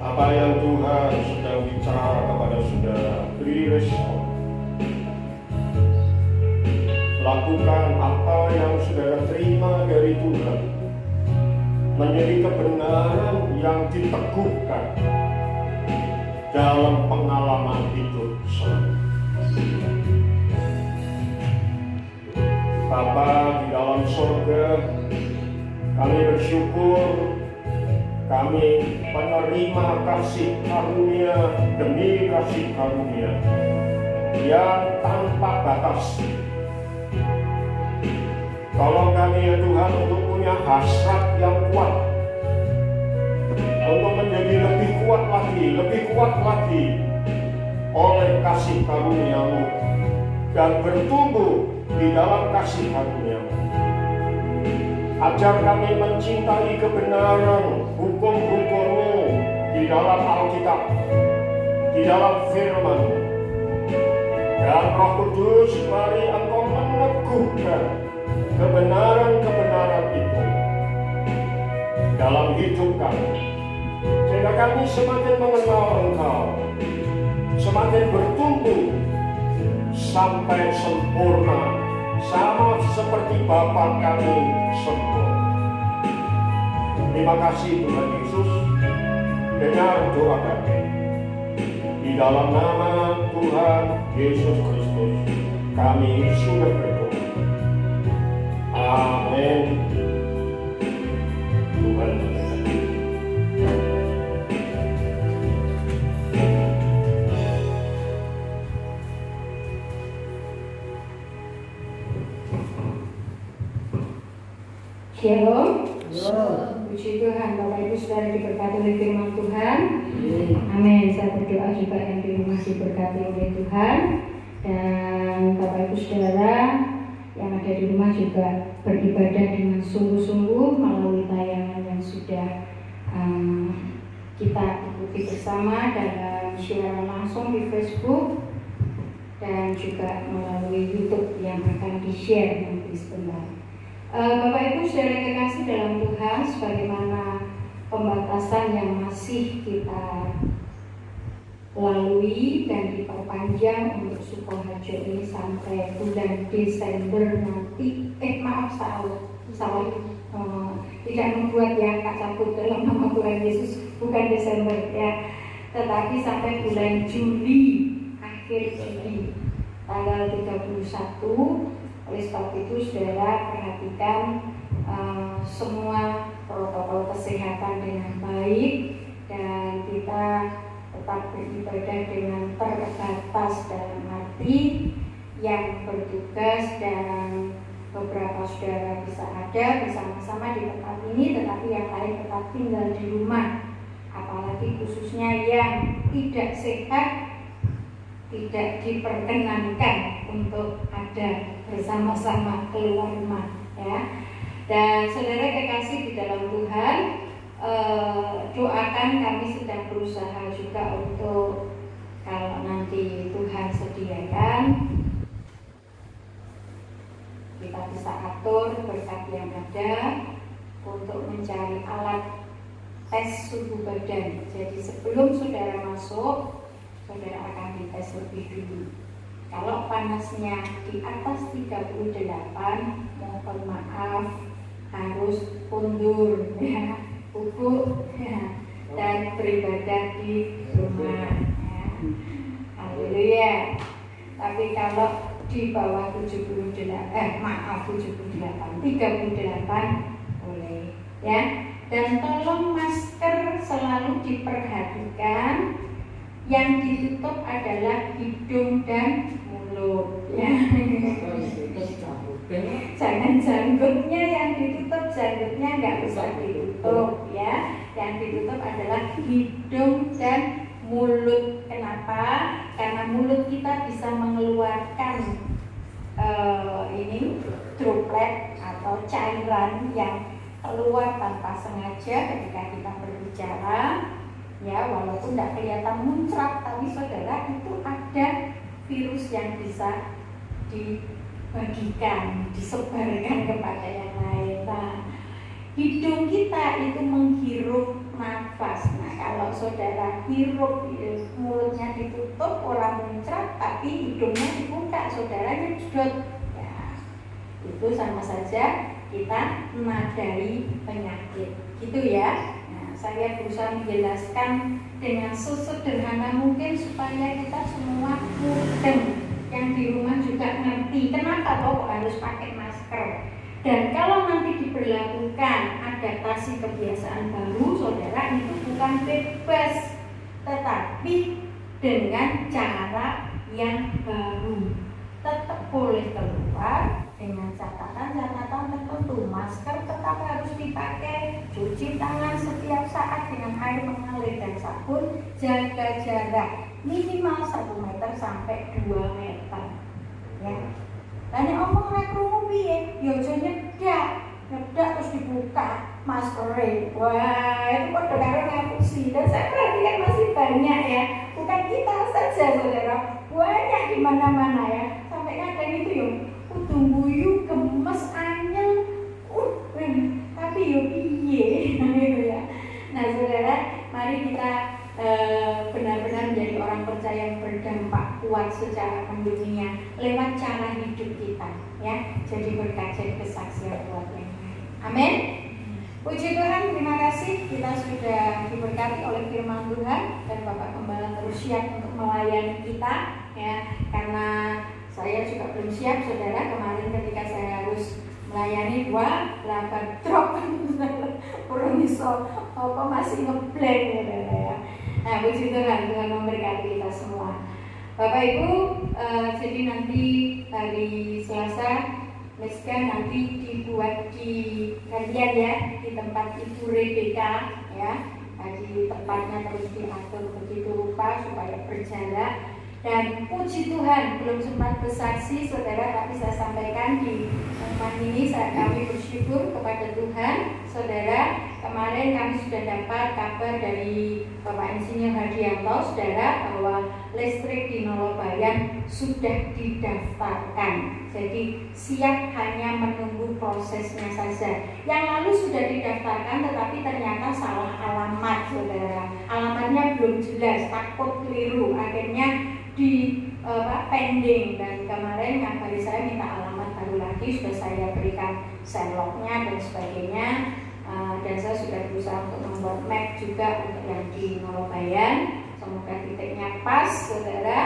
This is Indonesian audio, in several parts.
Apa yang Tuhan sedang bicara kepada saudara, beri respon. Lakukan apa yang saudara terima dari Tuhan menjadi kebenaran yang diteguhkan dalam pengalaman hidup saudara. Bapa di dalam surga, kami bersyukur kami menerima kasih karunia demi kasih karunia yang tanpa batas. Tolong kami ya Tuhan untuk punya hasrat yang kuat, untuk menjadi lebih kuat lagi oleh kasih karunia-Mu dan bertumbuh di dalam kasih karunia-Mu. Ajar kami mencintai kebenaran hukum-hukum-Mu di dalam Alkitab, di dalam firman. Dan Roh Kudus, mari Engkau meneguhkan kebenaran-kebenaran itu dalam hidup kami, sehingga kami semakin mengenal Engkau, semakin bertumbuh sampai sempurna, sama seperti Bapa kami sempurna. Terima kasih Tuhan Yesus, dengar doa kami. Di dalam nama Tuhan Yesus Kristus kami sudah berdoa. Amin. Tuhan memberkati. Shalom. Puji Tuhan, Bapak Ibu Saudara diberkati oleh firman Tuhan. Amin. Saya berdoa juga yang di rumah diberkati oleh Tuhan, dan Bapak Ibu Saudara yang ada di rumah juga beribadah dengan sungguh-sungguh melalui tayangan yang sudah kita ikuti bersama dalam siaran langsung di Facebook dan juga melalui YouTube yang akan di-share nanti sebentar. Bapak Ibu saudara kekasih dalam Tuhan, sebagaimana pembatasan yang masih kita lalui dan diperpanjang untuk Sukoharjo ini sampai bulan Desember nanti, tidak membuat ya Kak cabut dalam nama Tuhan Yesus, bukan Desember ya, tetapi sampai bulan Juli, akhir Juli tanggal 31. Oleh sebab itu saudara perhatikan semua protokol kesehatan dengan baik, dan kita tetap beribadah dengan terbatas dalam arti yang bertugas, dan beberapa saudara bisa ada bersama-sama di tempat ini, tetapi yang lain tetap tinggal di rumah. Apalagi khususnya yang tidak sehat tidak diperkenankan untuk ada bersama-sama keluar rumah ya. Dan saudara kekasih di dalam Tuhan, doakan, kami sedang berusaha juga untuk kalau nanti Tuhan sediakan kita bisa atur berkat yang ada untuk mencari alat tes suhu badan. Jadi sebelum saudara masuk, saudara akan dites lebih dulu. Kalau panasnya di atas 38, mohon maaf, harus undur ya, bubuk ya, dan beribadah di rumah ya. Haleluya. Tapi kalau di bawah 38 boleh ya. Dan tolong masker selalu diperhatikan. Yang ditutup adalah hidung dan mulut ya. Jangan janggutnya yang ditutup, janggutnya nggak usah ditutup ya. Yang ditutup adalah hidung dan mulut. Kenapa? Karena mulut kita bisa mengeluarkan ini droplet atau cairan yang keluar tanpa sengaja ketika kita berbicara. Ya, walaupun tidak kelihatan muncrat, tapi saudara itu ada virus yang bisa dibagikan, disebarkan kepada yang lain. Nah, hidung kita itu hirup, mulutnya ditutup, orang muncrat, tapi hidungnya dibuka, saudara nyedot. Ya, itu sama saja kita menadai penyakit, gitu ya. Nah, saya berusaha menjelaskan dengan sesederhana mungkin supaya kita semua mudeng, yang di rumah juga ngerti kenapa kok harus pakai masker. Dan kalau nanti diberlakukan adaptasi kebiasaan baru, saudara, itu bukan bebas, tetapi dengan cara yang baru. Tetap boleh keluar dengan catatan-catatan tertentu. Masker tetap harus dipakai, cuci tangan setiap saat dengan air mengalir dan sabun, jaga jarak minimal 1 meter sampai 2 meter. Ya. Banyak omong nek krungu piye? Ya aja nyedak terus dibuka maskere. Wah, itu kok karo ngapusi. Dan saya perhatikan masih banyak ya. Bukan kita saja, saudara. Banyak di mana-mana ya. Sampai kadang itu yo kudu guyu, gemes, anyel. Tapi yo piye? Ya. Nah, saudara, mari kita benar-benar menjadi orang percaya yang berdampak kuat secara mendunia lewat cara hidup kita, ya. Jadi berkat, jadi kesaksian buat yang lain. Amin. Puji Tuhan, terima kasih kita sudah diberkati oleh firman Tuhan dan Bapak Gembala terus siap untuk melayani kita, ya. Karena saya juga belum siap, saudara. Kemarin ketika saya harus melayani 8 truk kurang iso apa masih ngeblank, saudara, ya. Nah, puji Tuhan, Tuhan memberkati kita semua. Bapak Ibu, jadi nanti hari Selasa Meska nanti dibuat di gantian ya, di tempat Ibu Rebeka, ya. Di tempatnya terus diatur begitu rupa supaya berjalan. Dan puji Tuhan, belum sempat bersaksi, saudara, tapi saya sampaikan di tempat ini kami bersyukur kepada Tuhan, saudara. Kemarin kami sudah dapat kabar dari Bapak Insinyur Hadianto, saudara, bahwa listrik di Nolobayan sudah didaftarkan. Jadi siap, hanya menunggu prosesnya saja. Yang lalu sudah didaftarkan, tetapi ternyata salah alamat, saudara. Alamatnya belum jelas, takut keliru, akhirnya pending. Dan kemarin ngabari saya minta alamat baru lagi, sudah saya berikan sendoknya dan sebagainya. Dan saya sudah berusaha untuk membuat map juga untuk yang di Nolobayan. Semoga titiknya pas, saudara.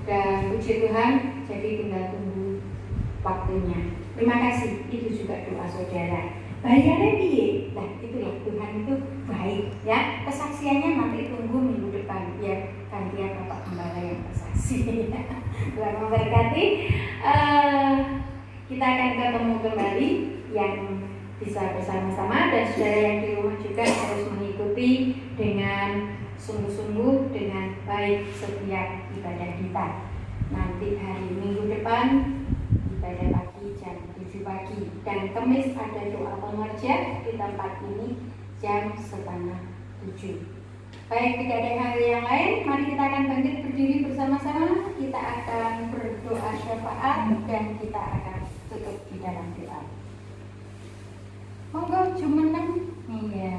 Dan puji Tuhan, jadi tinggal tunggu waktunya. Terima kasih, itu juga doa saudara. Bayarnya piye? Nah, itulah Tuhan itu baik, ya. Kesaksiannya nanti tunggu minggu depan, biar gantian Bapak Gembala yang bersaksi. Tuhan memberkati. Kita akan ketemu kembali yang bisa bersama-sama, dan saudara yang di rumah juga harus mengikuti dengan sungguh-sungguh, dengan baik setiap ibadah kita. Nanti hari Minggu depan ibadah pagi jam 7 pagi, dan Kamis ada doa pengerja di tempat ini jam 6:30. Baik, tidak ada hal yang lain, mari kita akan bangkit berdiri bersama-sama. Kita akan berdoa syafaat dan kita akan tutup di dalam doa. Monggo jumeneng. Iya.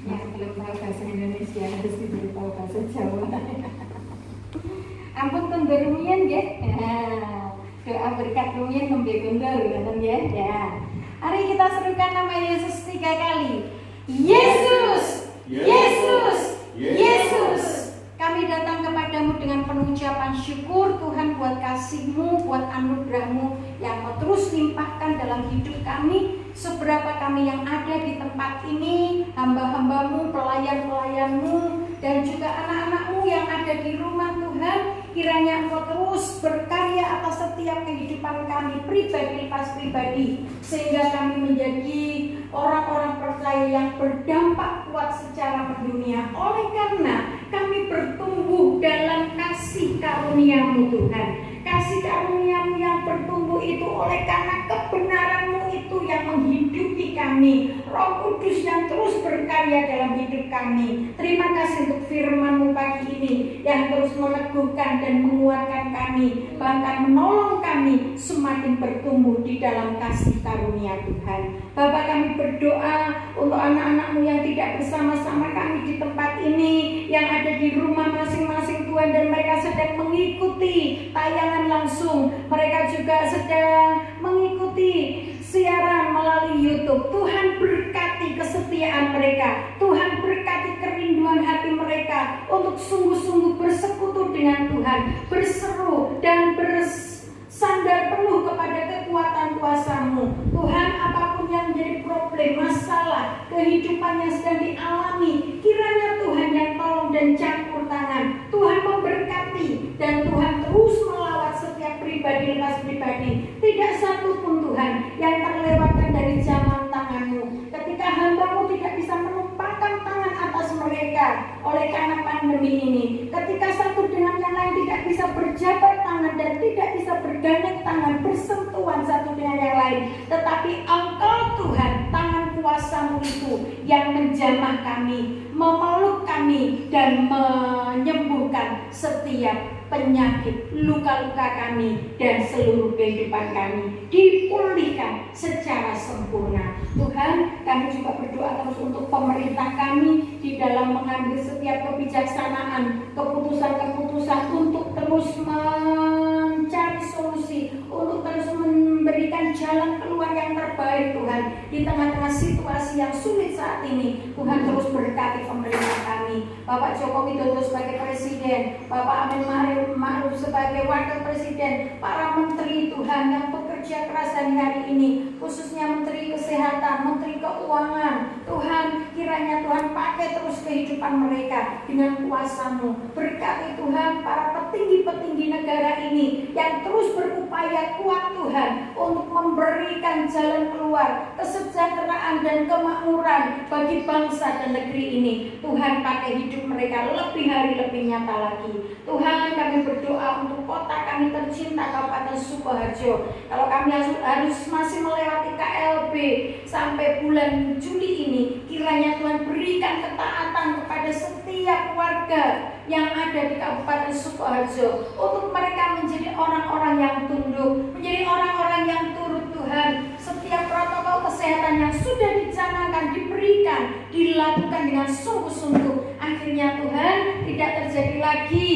Yang belum tahu bahasa Indonesia harus diberitahu bahasa Jawa. Ampun kondur rumiyin nggih. Doa berkat rumiyin nembe kondur ngoten nggih. Ya. Mari kita serukan nama Yesus 3 kali. Yesus, Yesus, Yesus. Kami datang kepadamu dengan penuh ucapan syukur Tuhan buat kasih-Mu, buat anugerah-Mu yang Kau terus limpahkan dalam hidup kami. Seberapa kami yang ada di tempat ini, hamba-hamba-Mu, pelayan-pelayan-Mu, dan juga anak-anak-Mu yang ada di rumah Tuhan, kiranya Engkau terus berkarya atas setiap kehidupan kami pribadi pas pribadi, sehingga kami menjadi orang-orang percaya yang berdampak kuat secara mendunia. Oleh karena kami bertumbuh dalam kasih karunia-Mu Tuhan. Kasih karunia-Mu yang bertumbuh itu oleh karena kebenaran-Mu itu yang menghidupi kami. Roh Kudus yang terus berkarya dalam hidup kami. Terima kasih untuk firman-Mu pagi ini yang terus meneguhkan dan menguatkan kami, bahkan menolong kami semakin bertumbuh di dalam kasih karunia Tuhan. Bapa, kami berdoa untuk anak-anak-Mu yang tidak bersama-sama kami di tempat ini, yang ada di rumah masing-masing Tuhan, dan mereka sedang mengikuti tayangan langsung, mereka juga sedang mengikuti siaran melalui YouTube. Tuhan berkati kesetiaan mereka, Tuhan berkati kerinduan hati mereka untuk sungguh-sungguh bersekutu dengan Tuhan, berseru dan bersandar penuh kepada kekuatan kuasa-Mu. Tuhan, apapun yang menjadi problem, masalah, kehidupan yang sedang dialami, kiranya Tuhan yang tolong dan campur tangan. Tuhan memberkati dan Tuhan terus melawat setiap pribadi lepas pribadi. Tidak satu pun Tuhan yang terlewatkan dari jalan tangan-Mu. Ketika hamba-Mu tidak bisa menumpahkan tangan atas mereka oleh karena pandemi ini, ketika satu dengan yang lain tidak bisa berjabat tangan dan tidak bisa bergandeng tangan, bersentuhan satu dengan yang lain, tetapi Engkau Tuhan, tangan kuasa-Mu itu yang menjamah kami, memeluk kami, dan menyembuhkan setiap penyakit, luka-luka kami, dan seluruh kehidupan kami dipulihkan secara sempurna. Tuhan, kami juga berdoa terus untuk pemerintah kami di dalam mengambil setiap kebijaksanaan, keputusan-keputusan untuk terus mencari solusi, untuk terus memberikan jalan keluar yang terbaik. Tuhan, di tengah-tengah situasi yang sulit saat ini, Tuhan terus berkati pemerintah kami, Bapak Joko Widodo sebagai Presiden, Bapak Amin Ma'ruf sebagai Wakil Presiden, para menteri Tuhan yang bekerja keras hari ini, khususnya Menteri Kesehatan, Menteri Keuangan. Tuhan, kiranya Tuhan pakai terus kehidupan mereka dengan kuasa-Mu. Berkati Tuhan para petinggi-petinggi negara ini yang terus berupaya kuat Tuhan untuk memberikan jalan keluar, kesejahteraan dan kemakmuran bagi bangsa dan negeri ini. Tuhan, pakai hidup mereka lebih hari lebih nyata lagi. Tuhan, kami berdoa untuk kota kami tercinta Kabupaten Sukoharjo. Kalau kami harus masih melewati KLB sampai bulan Juli ini, kiranya Tuhan berikan ketaatan kepada setiap warga yang ada di Kabupaten Sukoharjo, untuk mereka menjadi orang-orang yang tunduk, menjadi orang-orang yang turut Tuhan. Setiap protokol kesehatan yang sudah dicanangkan, diberikan, dilakukan dengan sungguh-sungguh. Akhirnya Tuhan, tidak terjadi lagi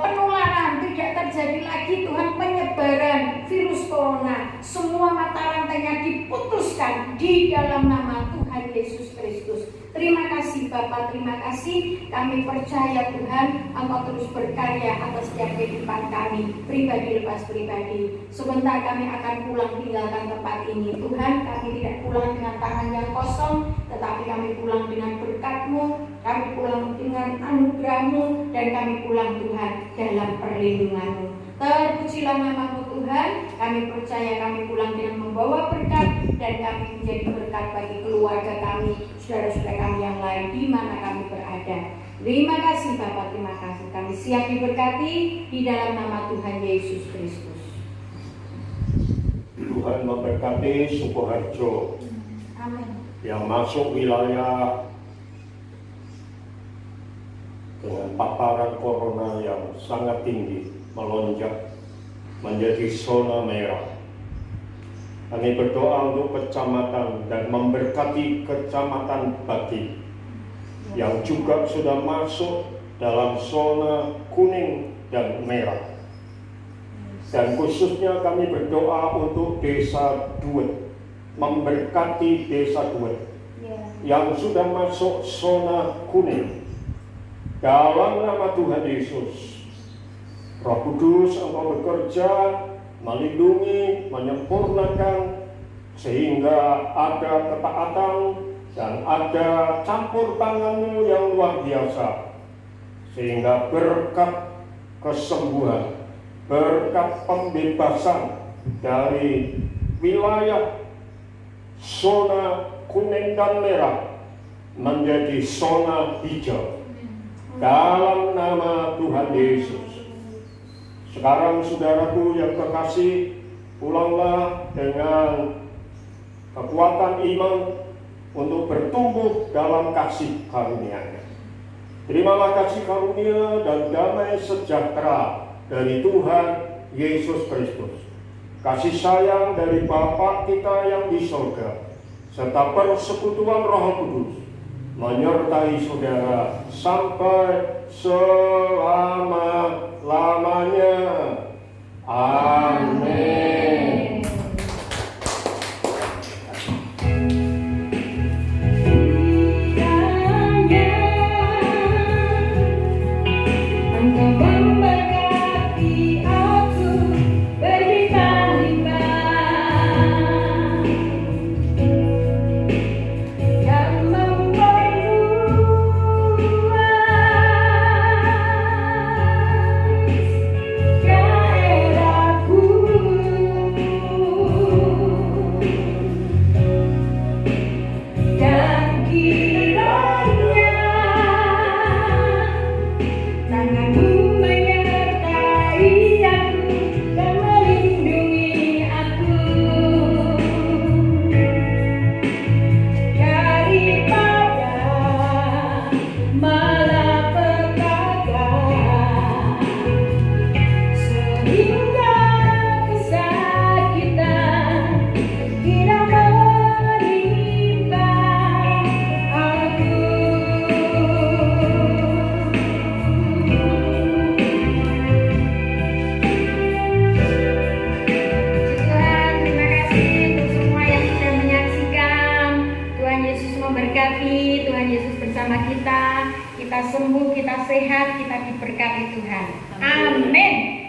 penularan, tidak terjadi lagi Tuhan penyebaran virus corona. Semua mata rantainya diputuskan di dalam nama Tuhan Yesus Kristus. Terima kasih Bapak, terima kasih. Kami percaya Tuhan, Engkau terus berkarya atas setiap kehidupan kami, pribadi lepas pribadi. Sebentar kami akan pulang tinggalkan tempat ini. Tuhan, kami tidak pulang dengan tangan yang kosong, tetapi kami pulang dengan berkat-Mu, kami pulang dengan anugerah-Mu, dan kami pulang Tuhan dalam perlindungan-Mu. Terpujilah nama-Mu Tuhan. Kami percaya kami pulang dengan membawa berkat, dan kami menjadi berkat bagi keluarga kami, saudara-saudara kami yang lain di mana kami berada. Terima kasih Bapak, terima kasih. Kami siap diberkati di dalam nama Tuhan Yesus Kristus. Tuhan memberkati Sukoharjo. Amin. Yang masuk wilayah dengan paparan corona yang sangat tinggi, melonjak menjadi zona merah. Kami berdoa untuk kecamatan dan memberkati kecamatan Bati yang juga sudah masuk dalam zona kuning dan merah. Dan khususnya kami berdoa untuk desa Duet, memberkati desa Duet yang sudah masuk zona kuning. Dalam nama Tuhan Yesus, Roh Kudus, Engkau bekerja, melindungi, menyempurnakan, sehingga ada ketaatan dan ada campur tangan-Mu yang luar biasa, sehingga berkat kesembuhan, berkat pembebasan dari wilayah zona kuning dan merah menjadi zona hijau dalam nama Tuhan Yesus. Sekarang saudaraku yang terkasih, pulanglah dengan kekuatan iman untuk bertumbuh dalam kasih karunia-Nya. Terimalah kasih karunia dan damai sejahtera dari Tuhan Yesus Kristus, kasih sayang dari Bapa kita yang di surga, serta persekutuan Roh Kudus menyertai saudara sampai selama-lamanya. Amin. Engkau memberkati aku berlimpah-limpah dan memperluas daerahku, dan kiranya tanganmu menyertai aku dan melindungi aku daripada malapetaka, sehingga kesakitan tidak menimpa aku. Tuhan, terima kasih untuk semua yang sudah menyaksikan. Tuhan Yesus memberkati, Tuhan Yesus bersama kita sembuh, kita sehat, kita diberkati Tuhan. Amin.